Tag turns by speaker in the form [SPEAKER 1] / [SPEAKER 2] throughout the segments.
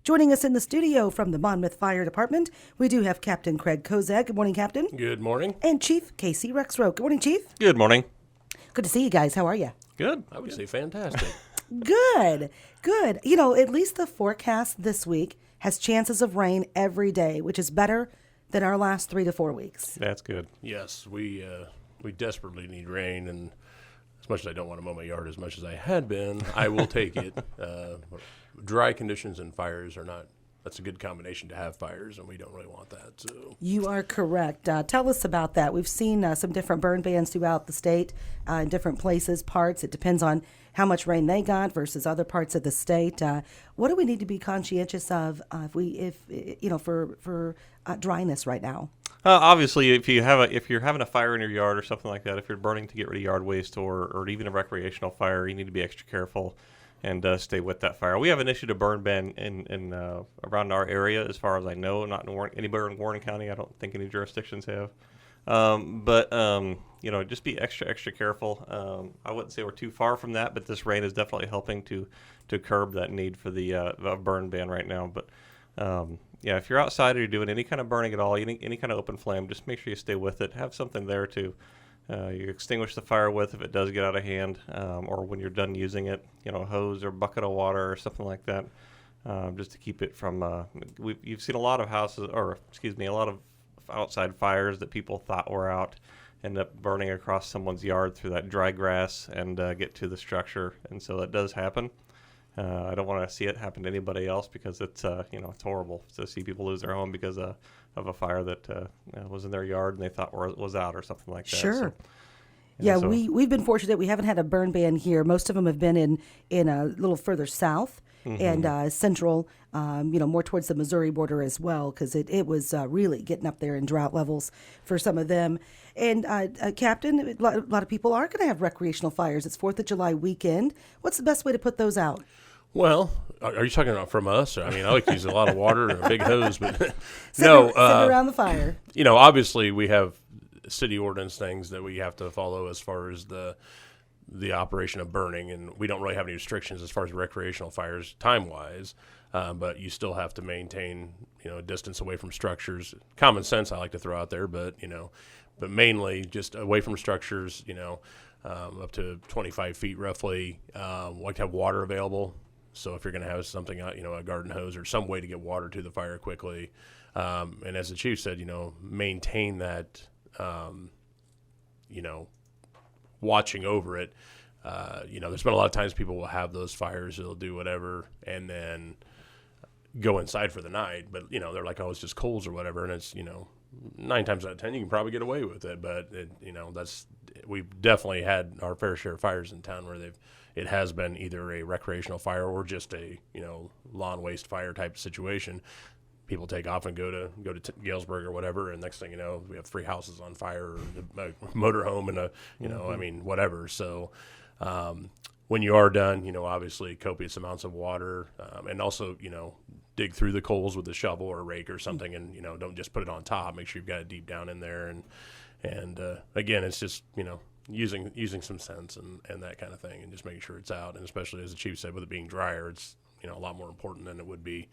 [SPEAKER 1] Joining us in the studio from the Monmouth Fire Department, we do have Captain Craig Cozadd. Good morning, Captain.
[SPEAKER 2] Good morning.
[SPEAKER 1] And Chief Casey Rexroat. Good morning, Chief.
[SPEAKER 3] Good morning.
[SPEAKER 1] Good to see you guys. How are you?
[SPEAKER 3] Good.
[SPEAKER 2] I would say fantastic.
[SPEAKER 1] Good. You know, at least the forecast this week has chances of rain every day, which is better than our last 3 to 4 weeks.
[SPEAKER 3] That's good.
[SPEAKER 2] Yes, we desperately need rain, and as much as I don't want to mow my yard as much as I had been, I will take it. Dry conditions and fires are not. That's a good combination to have fires, and we don't really want that. So
[SPEAKER 1] You are correct. Tell us about that. We've seen some different burn bans throughout the state in different places, parts. It depends on how much rain they got versus other parts of the state. What do we need to be conscientious of for dryness right now?
[SPEAKER 3] Obviously, if you're having a fire in your yard or something like that, if you're burning to get rid of yard waste or even a recreational fire, you need to be extra careful and stay with that fire. We have an issued a burn ban in around our area, as far as I know. Not anywhere in Warren County. I don't think any jurisdictions have. Just be extra careful. I wouldn't say we're too far from that, but this rain is definitely helping to curb that need for the burn ban right now. But if you're outside or you're doing any kind of burning at all, any kind of open flame, just make sure you stay with it. Have something there to you extinguish the fire with if it does get out of hand, or when you're done using it, a hose or bucket of water or something like that, just to keep it from. You've seen a lot of a lot of outside fires that people thought were out end up burning across someone's yard through that dry grass and get to the structure, and so that does happen. I don't want to see it happen to anybody else because it's it's horrible to see people lose their home because of a fire that was in their yard and they thought was out or something like that.
[SPEAKER 1] Sure.
[SPEAKER 3] So,
[SPEAKER 1] we've been fortunate. We haven't had a burn ban here. Most of them have been in a little further south and central, more towards the Missouri border as well, because it was really getting up there in drought levels for some of them. And Captain, a lot of people are going to have recreational fires. It's 4th of July weekend. What's the best way to put those out?
[SPEAKER 2] Well, are you talking about from us? I mean, I like to use a lot of water and a big hose, but
[SPEAKER 1] Sitting around the fire.
[SPEAKER 2] Obviously we have city ordinance things that we have to follow as far as the operation of burning, and we don't really have any restrictions as far as recreational fires time-wise, but you still have to maintain, a distance away from structures. Common sense I like to throw out there, but mainly just away from structures, up to 25 feet roughly. Like to have water available. So if you're going to have something, a garden hose or some way to get water to the fire quickly. And as the chief said, maintain that, watching over it. There's been a lot of times people will have those fires, they'll do whatever, and then go inside for the night. But, they're like, oh, it's just coals or whatever. And it's, 9 times out of 10, you can probably get away with it. But, we've definitely had our fair share of fires in town where it has been either a recreational fire or just a, lawn waste fire type situation. People take off and go to Galesburg or whatever, and next thing you know, we have 3 houses on fire, or a motorhome, and whatever. So when you are done, obviously copious amounts of water, and also, dig through the coals with a shovel or a rake or something, and don't just put it on top. Make sure you've got it deep down in there, and again, it's just using some sense and that kind of thing, and just making sure it's out. And especially as the chief said, with it being drier, it's a lot more important than it would be.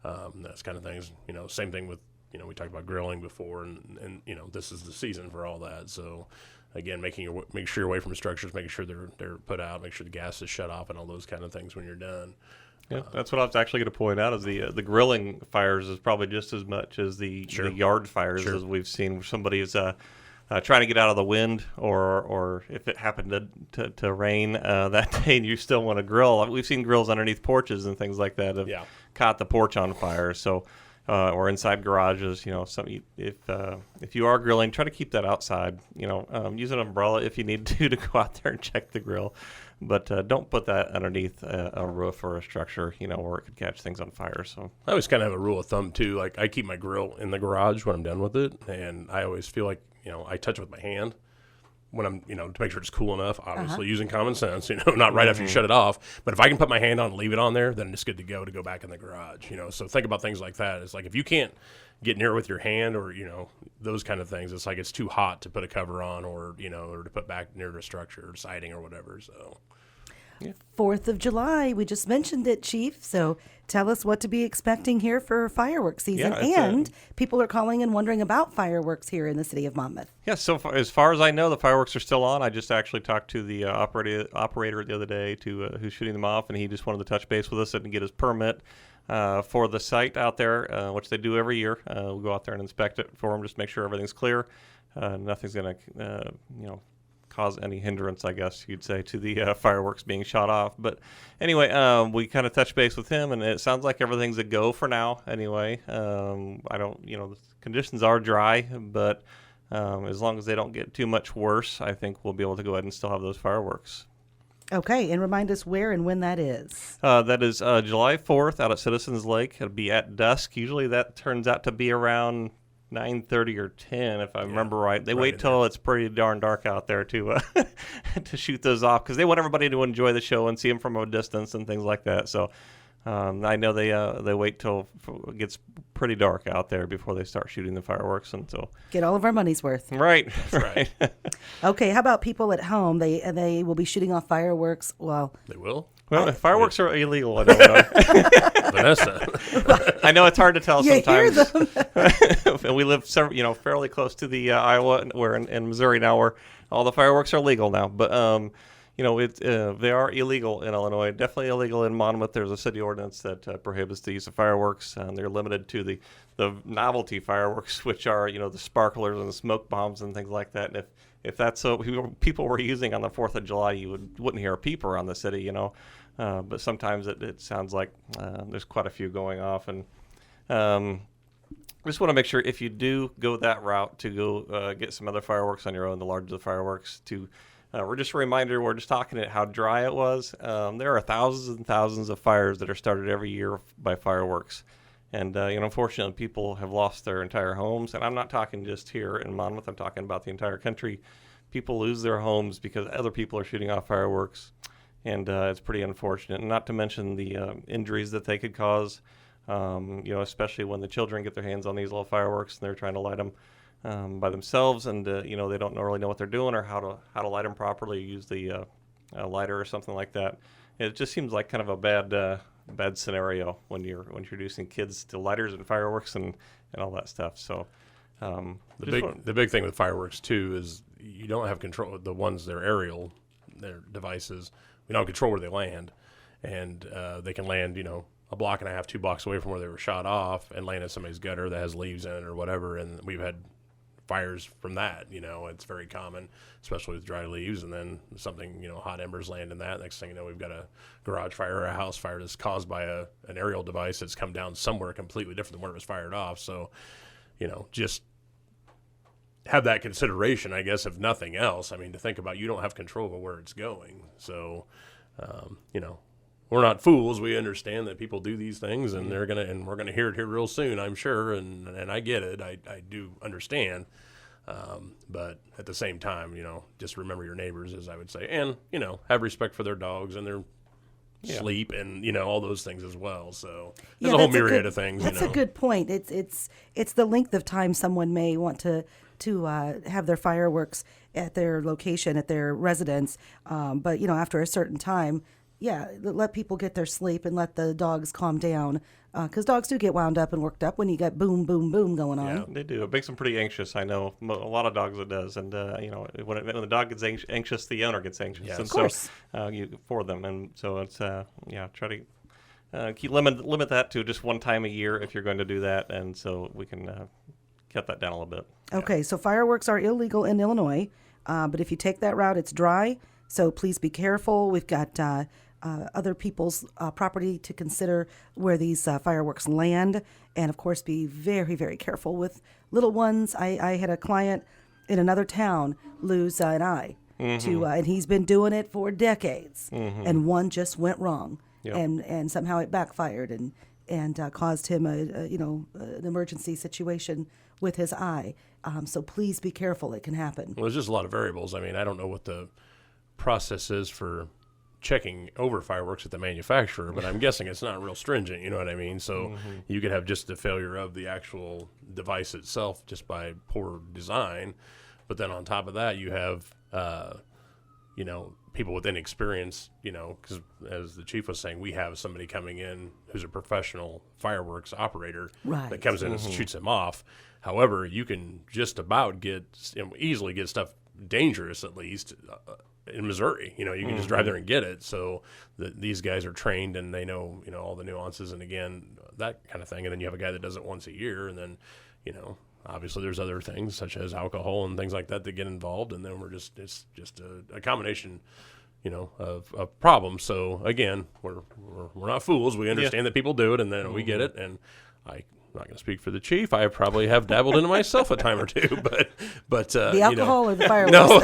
[SPEAKER 2] That's kind of things. Same thing with we talked about grilling before, and this is the season for all that. So again, make sure you're away from structures, making sure they're put out, make sure the gas is shut off, and all those kind of things when you're done.
[SPEAKER 3] Yeah, that's what I was actually going to point out is the grilling fires is probably just as much as the yard fires as we've seen. Somebody is trying to get out of the wind, or if it happened to rain that day and you still want to grill. We've seen grills underneath porches and things like that have caught the porch on fire. So, or inside garages, if you are grilling, try to keep that outside. Use an umbrella if you need to go out there and check the grill. But don't put that underneath a roof or a structure, where it could catch things on fire. So
[SPEAKER 2] I always kind of have a rule of thumb too. Like I keep my grill in the garage when I'm done with it, and I always feel like I touch it with my hand when I'm to make sure it's cool enough. Obviously, using common sense, not right after you shut it off. But if I can put my hand on and leave it on there, then it's good to go back in the garage. So think about things like that. It's like if you can't get near it with your hand, or those kind of things, it's like it's too hot to put a cover on, or or to put back near the structure or siding or whatever. So
[SPEAKER 1] 4th of July. We just mentioned it, Chief. So tell us what to be expecting here for fireworks season. And people are calling and wondering about fireworks here in the city of Monmouth.
[SPEAKER 3] Yeah, so as far as I know, the fireworks are still on. I just actually talked to the operator the other day who's shooting them off, and he just wanted to touch base with us and get his permit for the site out there, which they do every year. We'll go out there and inspect it for them, just make sure everything's clear. Nothing's going to, cause any hindrance, I guess you'd say, to the fireworks being shot off. But anyway, we kind of touched base with him, and it sounds like everything's a go for now. Anyway, the conditions are dry, but as long as they don't get too much worse, I think we'll be able to go ahead and still have those fireworks. Okay,
[SPEAKER 1] and remind us where and when that is.
[SPEAKER 3] That is July 4th out at Citizens Lake. It'll be at dusk. Usually that turns out to be around 9:30 or 10, if I remember right. They wait till it's pretty darn dark out there to to shoot those off, because they want everybody to enjoy the show and see them from a distance and things like that. So I know they wait till it gets pretty dark out there before they start shooting the fireworks, and so
[SPEAKER 1] get all of our money's worth.
[SPEAKER 3] Right, right.
[SPEAKER 1] Okay, how about people at home? They will be shooting off fireworks. Well,
[SPEAKER 2] they will.
[SPEAKER 3] Well, fireworks are illegal in Illinois.
[SPEAKER 2] Vanessa.
[SPEAKER 3] I know it's hard to tell sometimes.
[SPEAKER 1] Hear them.
[SPEAKER 3] And we live, fairly close to the Iowa. We're in Missouri now, where all the fireworks are legal now. But they are illegal in Illinois. Definitely illegal in Monmouth. There's a city ordinance that prohibits the use of fireworks. They're limited to the novelty fireworks, which are the sparklers and the smoke bombs and things like that. And if that's what people were using on the 4th of July, you wouldn't hear a peep around the city, But sometimes it sounds like there's quite a few going off. And just want to make sure, if you do go that route, to go get some other fireworks on your own, the larger the fireworks, we're just a reminder, we're just talking about how dry it was. There are thousands and thousands of fires that are started every year by fireworks. And, unfortunately, people have lost their entire homes. And I'm not talking just here in Monmouth. I'm talking about the entire country. People lose their homes because other people are shooting off fireworks. And it's pretty unfortunate. And not to mention the injuries that they could cause, especially when the children get their hands on these little fireworks and they're trying to light them by themselves. And, they don't really know what they're doing or how to light them properly, use the lighter or something like that. It just seems like kind of a bad scenario when you're introducing kids to lighters and fireworks and all that stuff. So
[SPEAKER 2] the big thing with fireworks too is you don't have control. The ones they're aerial, their devices, we don't have control where they land, and they can land a block and a half, 2 blocks away from where they were shot off, and land in somebody's gutter that has leaves in it or whatever. And we've had fires from that. It's very common, especially with dry leaves, and then something, hot embers land in that. Next thing you know, we've got a garage fire or a house fire that's caused by an aerial device that's come down somewhere completely different than where it was fired off. So, just have that consideration, I guess, if nothing else. I mean, to think about, you don't have control of where it's going. So, we're not fools. We understand that people do these things, and we're gonna hear it here real soon, I'm sure. And I get it. I do understand. But at the same time, just remember your neighbors, as I would say, and have respect for their dogs and their sleep and all those things as well. So there's a whole myriad of things.
[SPEAKER 1] That's a good point. It's the length of time someone may want to have their fireworks at their location, at their residence. But after a certain time, let people get their sleep and let the dogs calm down, because dogs do get wound up and worked up when you got boom, boom, boom going on.
[SPEAKER 3] Yeah, they do. It makes them pretty anxious. I know a lot of dogs it does. And, when the dog gets anxious, the owner gets anxious.
[SPEAKER 1] Yeah,
[SPEAKER 3] and
[SPEAKER 1] of course.
[SPEAKER 3] So, for them. And so it's, try to limit that to just one time a year if you're going to do that. And so we can cut that down a little bit.
[SPEAKER 1] Okay, so fireworks are illegal in Illinois, but if you take that route, it's dry. So please be careful. We've got other people's property to consider where these fireworks land. And, of course, be very, very careful with little ones. I had a client in another town lose an eye, and he's been doing it for decades. And one just went wrong, and somehow it backfired and caused him an emergency situation with his eye. So please be careful. It can happen.
[SPEAKER 2] Well, there's just a lot of variables. I mean, I don't know what the process is for checking over fireworks at the manufacturer, but I'm guessing it's not real stringent, you know what I mean? So you could have just the failure of the actual device itself just by poor design, but then on top of that you have, people with inexperience, because as the chief was saying, we have somebody coming in who's a professional fireworks operator
[SPEAKER 1] Right.
[SPEAKER 2] that comes in and shoots them off. However, you can just about easily get stuff dangerous, at least in Missouri. You can just drive there and get it. So these guys are trained and they know, all the nuances and again, that kind of thing. And then you have a guy that does it once a year and then, obviously there's other things such as alcohol and things like that get involved. And then it's just a combination, of problems. So again, we're not fools. We understand that people do it and then we get it. And I'm not going to speak for the chief. I probably have dabbled into myself a time or two, but
[SPEAKER 1] The alcohol or the fireworks?
[SPEAKER 2] No,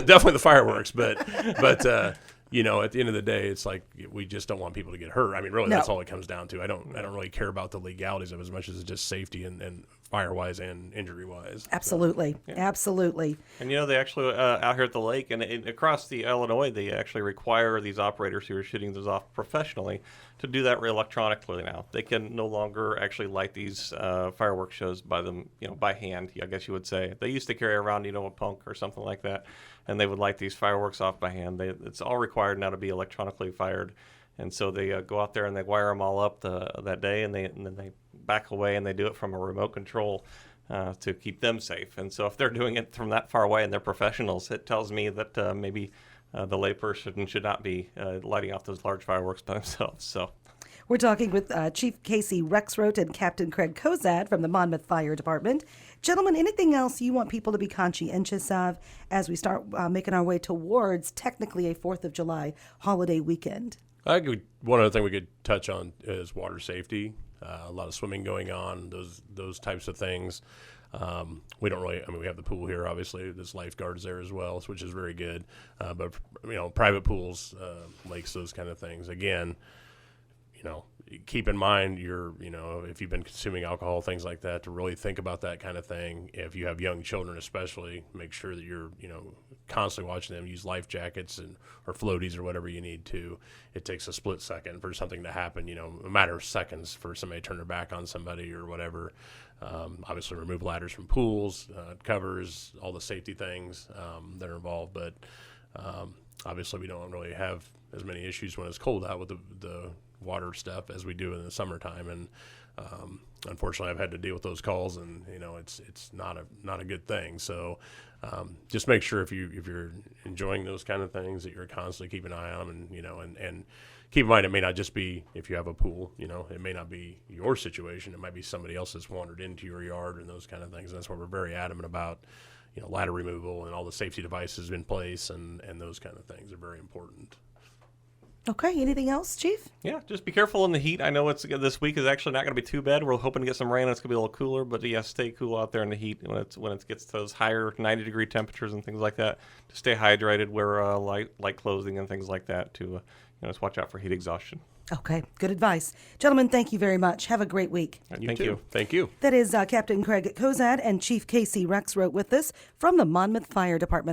[SPEAKER 2] definitely the fireworks. But at the end of the day, it's like we just don't want people to get hurt. I mean, really,
[SPEAKER 1] No.
[SPEAKER 2] that's all it comes down to. I don't really care about the legalities of it as much as it's just safety and fire-wise and injury-wise.
[SPEAKER 1] Absolutely.
[SPEAKER 2] So,
[SPEAKER 1] Absolutely.
[SPEAKER 3] And they actually out here at the lake and across the Illinois, they actually require these operators who are shooting those off professionally to do that electronically now. They can no longer actually light these fireworks shows by by hand, I guess you would say. They used to carry around, a punk or something like that, and they would light these fireworks off by hand. It's all required now to be electronically fired. And so they go out there and they wire them all up that day, and then they back away and they do it from a remote control to keep them safe. And so if they're doing it from that far away and they're professionals, it tells me that maybe the layperson should not be lighting off those large fireworks by themselves. So
[SPEAKER 1] We're talking with Chief Casey Rexroat and Captain Craig Cozadd from the Monmouth Fire Department. Gentlemen, anything else you want people to be conscientious of as we start making our way towards technically a 4th of July holiday weekend?
[SPEAKER 2] One other thing we could touch on is water safety. A lot of swimming going on, those types of things. We don't really, we have the pool here, obviously. There's lifeguards there as well, which is very good. But, private pools, lakes, those kind of things. Again, keep in mind if you've been consuming alcohol, things like that, to really think about that kind of thing. If you have young children especially, make sure that you're, constantly watching them use life jackets or floaties or whatever you need to. It takes a split second for something to happen, a matter of seconds for somebody to turn their back on somebody or whatever. Obviously remove ladders from pools, covers, all the safety things that are involved. But obviously we don't really have as many issues when it's cold out with the water stuff as we do in the summertime. And unfortunately, I've had to deal with those calls, and it's not a good thing. So just make sure if you're enjoying those kind of things that you're constantly keeping an eye on them, and keep in mind it may not just be if you have a pool. It may not be your situation. It might be somebody else that's wandered into your yard and those kind of things. And that's why we're very adamant about ladder removal and all the safety devices in place, and those kind of things are very important.
[SPEAKER 1] Okay, anything else, Chief?
[SPEAKER 3] yeah, just be careful in the heat. I know this week is actually not going to be too bad. We're hoping to get some rain. It's going to be a little cooler, but stay cool out there in the heat when it gets to those higher 90-degree temperatures and things like that. To stay hydrated, wear light clothing and things like that to just watch out for heat exhaustion.
[SPEAKER 1] Okay, good advice. Gentlemen, thank you very much. Have a great week.
[SPEAKER 3] Thank you.
[SPEAKER 2] Thank you.
[SPEAKER 1] That is Captain Craig Cozadd and Chief Casey Rexroat with us from the Monmouth Fire Department.